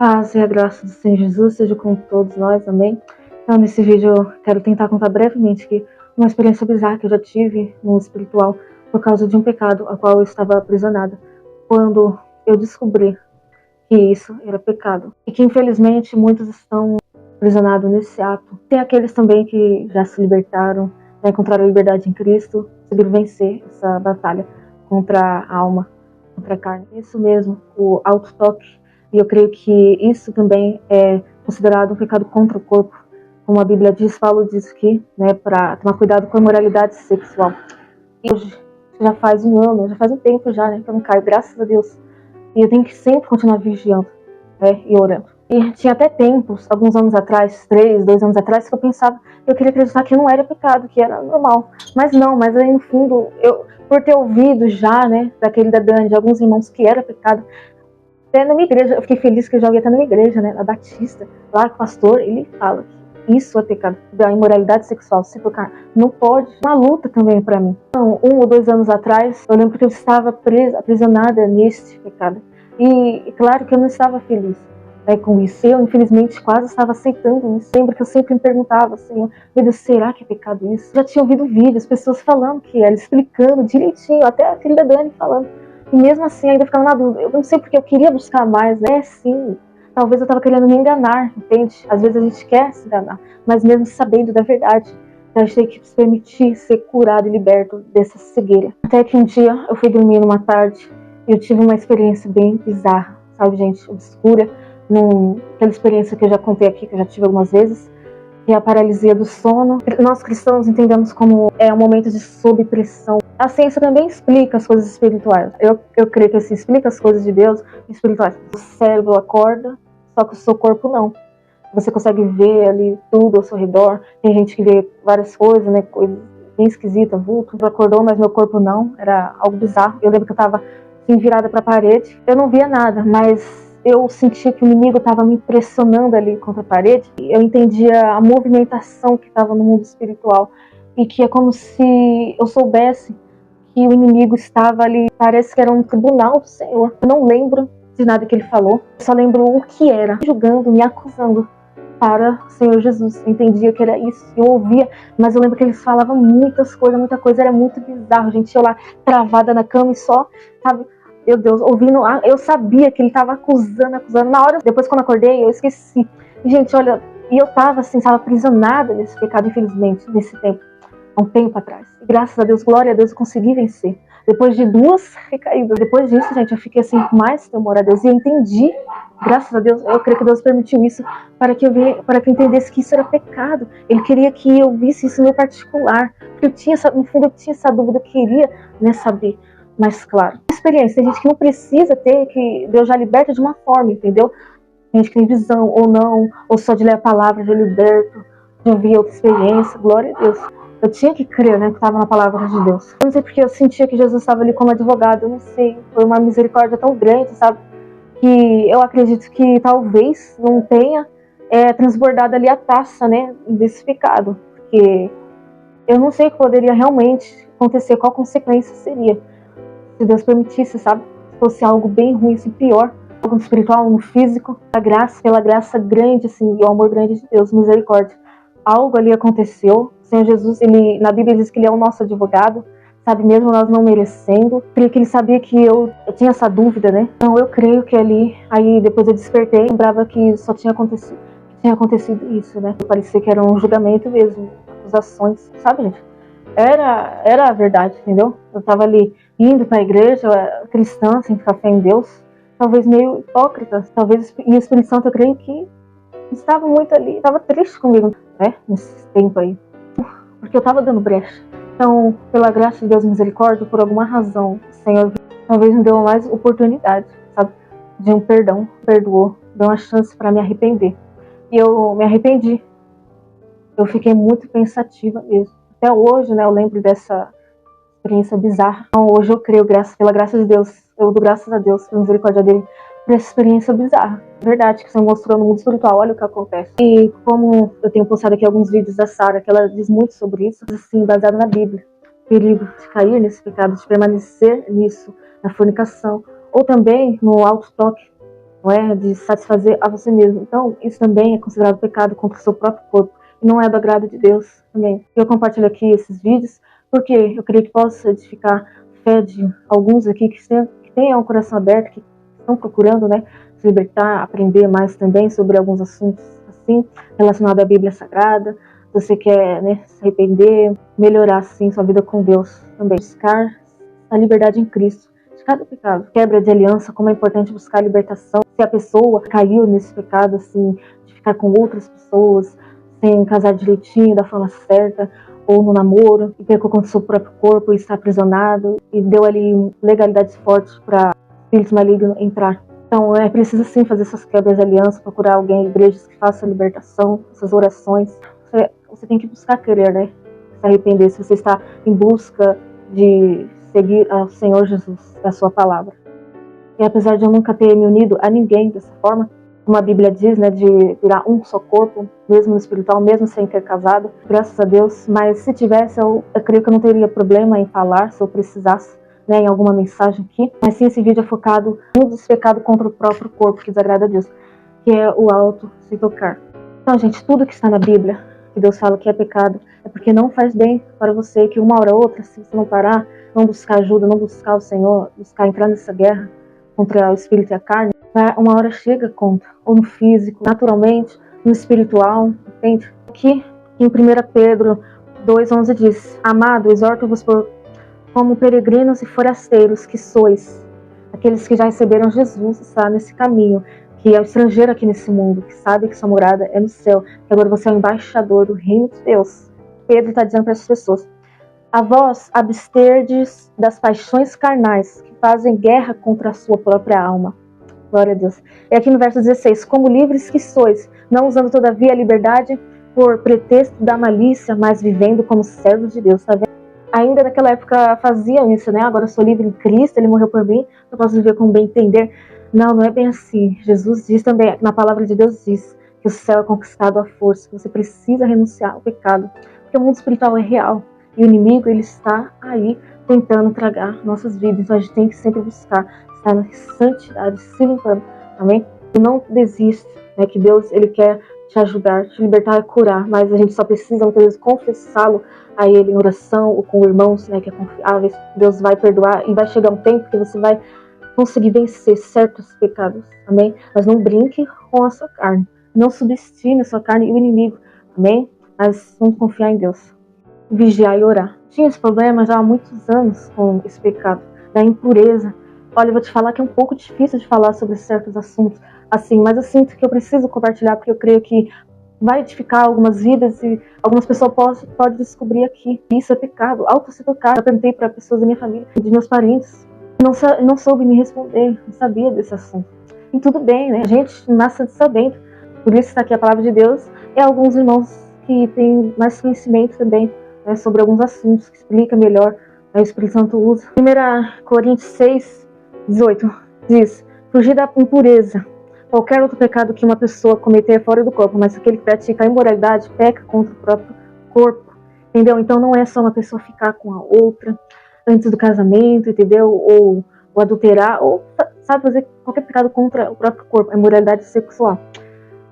Paz e a graça do Senhor Jesus seja com todos nós, amém? Então, nesse vídeo, eu quero tentar contar brevemente que uma experiência bizarra que eu já tive no espiritual por causa de um pecado a qual eu estava aprisionada, quando eu descobri que isso era pecado. E que, infelizmente, muitos estão aprisionados nesse ato. Tem aqueles também que já se libertaram, já encontraram a liberdade em Cristo, conseguiram vencer essa batalha contra a alma, contra a carne. Isso mesmo, o auto-toque. E eu creio que isso também é considerado um pecado contra o corpo. Como a Bíblia diz, falo disso aqui, né, para tomar cuidado com a imoralidade sexual. E hoje, já faz um ano, já faz um tempo já, né, que eu não caio, graças a Deus. E eu tenho que sempre continuar vigiando, né, e orando. E tinha até tempos, alguns anos atrás, 2 anos atrás, que eu pensava, eu queria acreditar que não era pecado, que era normal. Mas não, mas aí no fundo, eu, por ter ouvido já, né, daquele da Dani, de alguns irmãos que era pecado, até na minha igreja, eu fiquei feliz que eu já ouvi até na minha igreja, né, na Batista, lá o pastor, ele fala que isso é pecado, da imoralidade sexual, se tocar, não pode, uma luta também para mim. Então, 1 ou 2 anos atrás, eu lembro que eu estava aprisionada neste pecado, e claro que eu não estava feliz, né, com isso, eu infelizmente quase estava aceitando isso. Lembro que eu sempre me perguntava, Senhor, meu Deus, será que é pecado isso? Já tinha ouvido vídeos, pessoas falando que era, explicando direitinho, até a querida Dani falando. E mesmo assim, ainda ficava na dúvida. Eu não sei porque eu queria buscar mais, né? Sim, talvez eu estava querendo me enganar, entende? Às vezes a gente quer se enganar, mas mesmo sabendo da verdade, eu achei que se permitir ser curado e liberto dessa cegueira. Até que um dia eu fui dormir numa tarde e eu tive uma experiência bem bizarra, sabe, gente? Obscura, aquela experiência que eu já contei aqui, que eu já tive algumas vezes, que é a paralisia do sono. Nós cristãos entendemos como um momento de sob pressão. A ciência também explica as coisas espirituais. Eu creio que assim, explica as coisas de Deus espirituais. O cérebro acorda, só que o seu corpo não. Você consegue ver ali tudo ao seu redor. Tem gente que vê várias coisas, né? Coisas bem esquisitas, vulto. Acordou, mas meu corpo não. Era algo bizarro. Eu lembro que eu estava assim, virada para a parede. Eu não via nada, mas eu sentia que o inimigo estava me pressionando ali contra a parede. Eu entendia a movimentação que estava no mundo espiritual. E que é como se eu soubesse que o inimigo estava ali, parece que era um tribunal do Senhor. Eu não lembro de nada que ele falou, eu só lembro o que era, julgando, me acusando para o Senhor Jesus. Eu entendia que era isso, eu ouvia, mas eu lembro que eles falavam muitas coisas, muita coisa, era muito bizarro, gente, eu lá travada na cama e só, sabe, meu Deus, ouvindo, eu sabia que ele estava acusando, na hora, depois quando acordei, eu esqueci. Gente, olha, e eu estava assim, estava aprisionada nesse pecado, infelizmente, nesse tempo. Há um tempo atrás. E graças a Deus, glória a Deus, eu consegui vencer. Depois de 2 recaídas. Depois disso, gente, eu fiquei assim, com mais temor a Deus. E eu entendi, graças a Deus, eu creio que Deus permitiu isso para que eu entendesse que isso era pecado. Ele queria que eu visse isso no meu particular. Porque eu tinha, no fundo, eu tinha essa dúvida, eu queria, né, saber. Mas, claro, experiência. Tem gente que não precisa ter, que Deus já liberta de uma forma, entendeu? Tem gente que tem visão ou não, ou só de ler a palavra, já liberto, de ouvir outra experiência. Glória a Deus. Eu tinha que crer, né, que estava na palavra de Deus. Eu não sei porque eu sentia que Jesus estava ali como advogado, eu não sei. Foi uma misericórdia tão grande, sabe? Que eu acredito que talvez não tenha transbordado ali a taça, né, desse pecado. Porque eu não sei o que poderia realmente acontecer, qual consequência seria. Se Deus permitisse, sabe? Se fosse algo bem ruim, assim, pior. Algo no espiritual, no físico. Pela graça grande, assim, e o amor grande de Deus, misericórdia. Algo ali aconteceu. O Senhor Jesus, na Bíblia diz que ele é o nosso advogado, sabe, mesmo nós não merecendo. Creio que ele sabia que eu tinha essa dúvida, né? Então eu creio que ali, aí depois eu despertei, lembrava que só tinha acontecido isso, né? Parecia que era um julgamento mesmo, acusações, sabe, gente? Era a verdade, entendeu? Eu tava ali indo pra igreja, cristã, sem ficar fé em Deus, talvez meio hipócrita, talvez, e o Espírito Santo, eu creio que estava muito ali, estava triste comigo, né, nesse tempo aí, porque eu estava dando brecha. Então, pela graça de Deus e misericórdia, por alguma razão, o Senhor talvez me deu mais oportunidade, sabe, de um perdão, perdoou, deu uma chance para me arrepender. E eu me arrependi. Eu fiquei muito pensativa mesmo. Até hoje, né, eu lembro dessa experiência bizarra. Então, hoje eu creio, pela graça de Deus, eu dou graças a Deus, pela misericórdia dele, por essa experiência bizarra. Verdade, que você mostrou no mundo espiritual, olha o que acontece. E como eu tenho postado aqui alguns vídeos da Sarah, que ela diz muito sobre isso, assim, baseado na Bíblia. O perigo de cair nesse pecado, de permanecer nisso, na fornicação. Ou também no auto-toque, não é? De satisfazer a você mesmo. Então, isso também é considerado pecado contra o seu próprio corpo. E não é do agrado de Deus também. Eu compartilho aqui esses vídeos porque eu creio que possa edificar a fé de alguns aqui que tenham o coração aberto, que estão procurando, né, se libertar, aprender mais também sobre alguns assuntos assim, relacionados à Bíblia Sagrada. Você quer, né, se arrepender, melhorar, assim, sua vida com Deus também. Buscar a liberdade em Cristo de cada pecado. Quebra de aliança, como é importante buscar a libertação. Se a pessoa caiu nesse pecado, assim, de ficar com outras pessoas, sem casar direitinho, da forma certa, ou no namoro, e pecou contra o seu próprio corpo e está aprisionado, e deu ali legalidades fortes para espíritos malignos entrar. Então é preciso sim fazer essas quebras de aliança, procurar alguém, igrejas que façam a libertação, essas orações. Você tem que buscar querer, né? Se arrepender, se você está em busca de seguir ao Senhor Jesus, a sua palavra. E apesar de eu nunca ter me unido a ninguém dessa forma, como a Bíblia diz, né, de virar um só corpo, mesmo no espiritual, mesmo sem ter casado, graças a Deus, mas se tivesse, eu creio que eu não teria problema em falar, se eu precisasse, né, em alguma mensagem aqui, mas sim, esse vídeo é focado no despecado contra o próprio corpo, que desagrada a Deus, que é o auto se tocar. Então, gente, tudo que está na Bíblia, que Deus fala que é pecado, é porque não faz bem para você, que uma hora ou outra, se você não parar, não buscar ajuda, não buscar o Senhor, buscar entrar nessa guerra contra o espírito e a carne, uma hora chega contra, ou no físico, naturalmente, no espiritual, entende? Aqui, em 1 Pedro 2,11 diz: Amado, exorto-vos como peregrinos e forasteiros que sois, aqueles que já receberam Jesus, está nesse caminho, que é o estrangeiro aqui nesse mundo, que sabe que sua morada é no céu, que agora você é o embaixador do reino de Deus. Pedro está dizendo para essas pessoas: a vós absterdes das paixões carnais que fazem guerra contra a sua própria alma. Glória a Deus. E aqui no verso 16: como livres que sois, não usando todavia a liberdade por pretexto da malícia, mas vivendo como servos de Deus. Tá vendo? Ainda naquela época faziam isso, né? Agora eu sou livre em Cristo, Ele morreu por mim, eu posso viver como bem entender. Não é bem assim. Jesus diz também, na palavra de Deus diz, que o céu é conquistado à força, que você precisa renunciar ao pecado, porque o mundo espiritual é real, e o inimigo, ele está aí tentando tragar nossas vidas, então a gente tem que sempre buscar estar na santidade, se limpando, amém? E não desista, né? Que Deus, Ele quer te ajudar, te libertar e curar, mas a gente só precisa, muitas vezes, confessá-lo a Ele em oração ou com irmãos, né, que é confiável. Deus vai perdoar e vai chegar um tempo que você vai conseguir vencer certos pecados, amém? Mas não brinque com a sua carne, não subestime a sua carne e o inimigo, amém? Mas vamos confiar em Deus, vigiar e orar. Tinha esse problema já há muitos anos com esse pecado, da impureza. Olha, eu vou te falar que é um pouco difícil de falar sobre certos assuntos assim, mas eu sinto que eu preciso compartilhar, porque eu creio que vai edificar algumas vidas e algumas pessoas podem descobrir aqui que isso é pecado, auto se tocar. Eu perguntei para pessoas da minha família, de meus parentes, não soube me responder, não sabia desse assunto. E tudo bem, né? A gente nasce sabendo, por isso está aqui a palavra de Deus, e alguns irmãos que têm mais conhecimento também, né, sobre alguns assuntos, que explica melhor, né, o Espírito Santo usa. 1 Coríntios 6:18 diz: fugir da impureza. Qualquer outro pecado que uma pessoa cometer é fora do corpo, mas aquele que pratica a imoralidade peca contra o próprio corpo, entendeu? Então não é só uma pessoa ficar com a outra antes do casamento, entendeu? Ou adulterar, ou, sabe, fazer qualquer pecado contra o próprio corpo, a imoralidade sexual.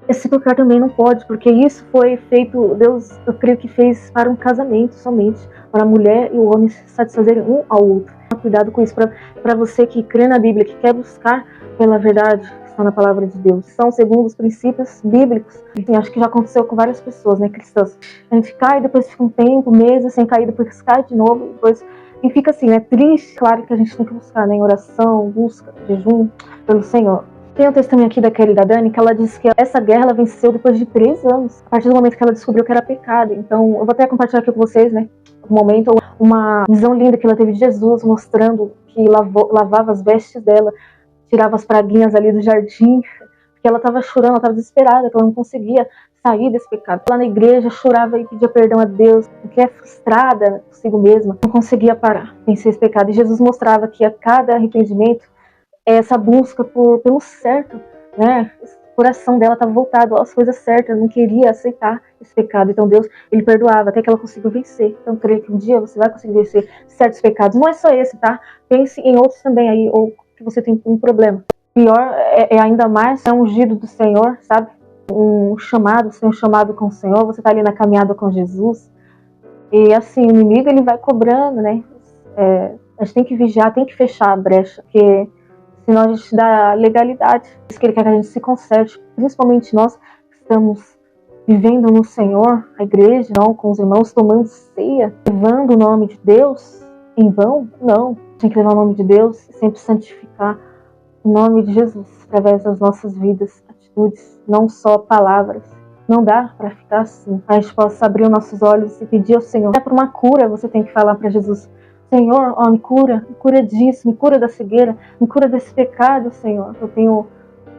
Esse tocar também não pode, porque isso foi feito, Deus, eu creio que fez para um casamento somente, para a mulher e o homem se satisfazerem um ao outro. Cuidado com isso, para você que crê na Bíblia, que quer buscar pela verdade que está na palavra de Deus. São segundo os princípios bíblicos. E acho que já aconteceu com várias pessoas, né, cristãs. A gente cai, depois fica um tempo, meses sem cair, depois cai de novo, depois... E fica assim, né, triste. Claro que a gente tem que buscar, né, em oração, busca, jejum pelo Senhor. Tem um testemunho aqui da Kelly e da Dani, que ela disse que essa guerra ela venceu depois de 3 anos, a partir do momento que ela descobriu que era pecado. Então, eu vou até compartilhar aqui com vocês, né, um momento, uma visão linda que ela teve de Jesus, mostrando que lavava as vestes dela, tirava as praguinhas ali do jardim, porque ela estava chorando, ela estava desesperada, que ela não conseguia sair desse pecado. Ela na igreja chorava e pedia perdão a Deus, porque é frustrada consigo mesma, não conseguia parar, vencer esse pecado. E Jesus mostrava que a cada arrependimento, essa busca pelo certo, né? O coração dela estava voltado às coisas certas, não queria aceitar esse pecado. Então Deus, Ele perdoava até que ela conseguiu vencer. Então eu creio que um dia você vai conseguir vencer certos pecados. Não é só esse, tá? Pense em outros também aí, ou que você tem um problema. Pior é ainda mais é um ungido do Senhor, sabe? Um chamado com o Senhor, você tá ali na caminhada com Jesus, e assim, o inimigo ele vai cobrando, né? A gente tem que vigiar, tem que fechar a brecha, porque senão a gente dá legalidade. Diz que ele quer que a gente se conserte, principalmente nós que estamos vivendo no Senhor, a igreja, não, com os irmãos, tomando ceia, levando o nome de Deus em vão? Não. Tem que levar o nome de Deus e sempre santificar o nome de Jesus através das nossas vidas, atitudes, não só palavras. Não dá para ficar assim. A gente possa abrir os nossos olhos e pedir ao Senhor. Até por uma cura, você tem que falar para Jesus: Senhor, me cura disso, me cura da cegueira, me cura desse pecado, Senhor. Eu tenho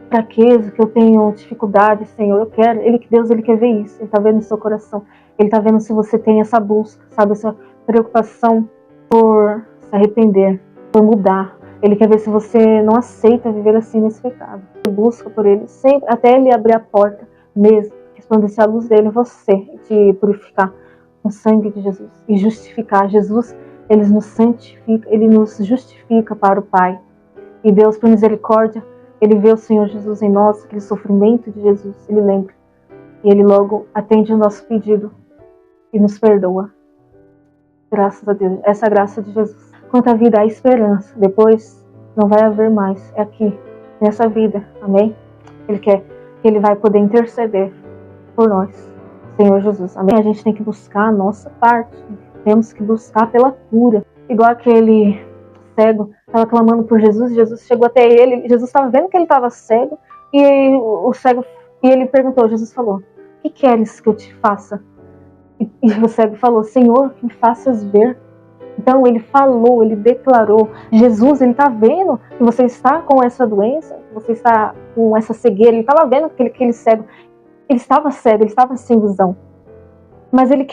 fraqueza, que eu tenho dificuldade, Senhor. Eu quero. Deus, ele quer ver isso. Ele está vendo o seu coração. Ele está vendo se você tem essa busca, sabe, essa preocupação por se arrepender, por mudar. Ele quer ver se você não aceita viver assim nesse pecado. Você busca por ele sempre, até ele abrir a porta mesmo, resplandecer a luz dele em você, te purificar com o sangue de Jesus e justificar. Jesus, ele nos santifica, ele nos justifica para o Pai. E Deus, por misericórdia, ele vê o Senhor Jesus em nós, aquele sofrimento de Jesus, ele lembra. E ele logo atende o nosso pedido e nos perdoa. Graças a Deus, essa graça de Jesus. Quanto à vida, há esperança. Depois não vai haver mais. É aqui, nessa vida. Amém? Ele quer que ele vai poder interceder por nós. Senhor Jesus. Amém? A gente tem que buscar a nossa parte. Temos que buscar pela cura. Igual aquele cego estava clamando por Jesus. Jesus chegou até ele. Jesus estava vendo que ele estava cego. E o cego, e ele perguntou. Jesus falou: o que queres que eu te faça? E o cego falou: Senhor, que me faças ver. Então ele falou, ele declarou. Jesus, ele está vendo que você está com essa doença, que você está com essa cegueira. Ele estava vendo que aquele cego, ele estava cego, ele estava sem visão. Mas ele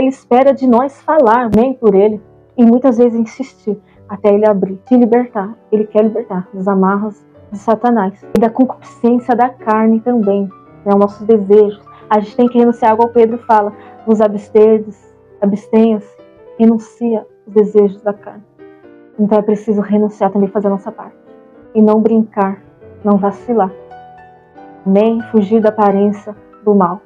espera de nós falar, nem por ele. E muitas vezes insistir até ele abrir, te libertar. Ele quer libertar dos amarras de Satanás e da concupiscência da carne também, né, os nossos desejos. A gente tem que renunciar, igual Pedro fala, nos abstenham-se, renuncia os desejos da carne. Então é preciso renunciar também, fazer a nossa parte. E não brincar, não vacilar. Nem fugir da aparência do mal.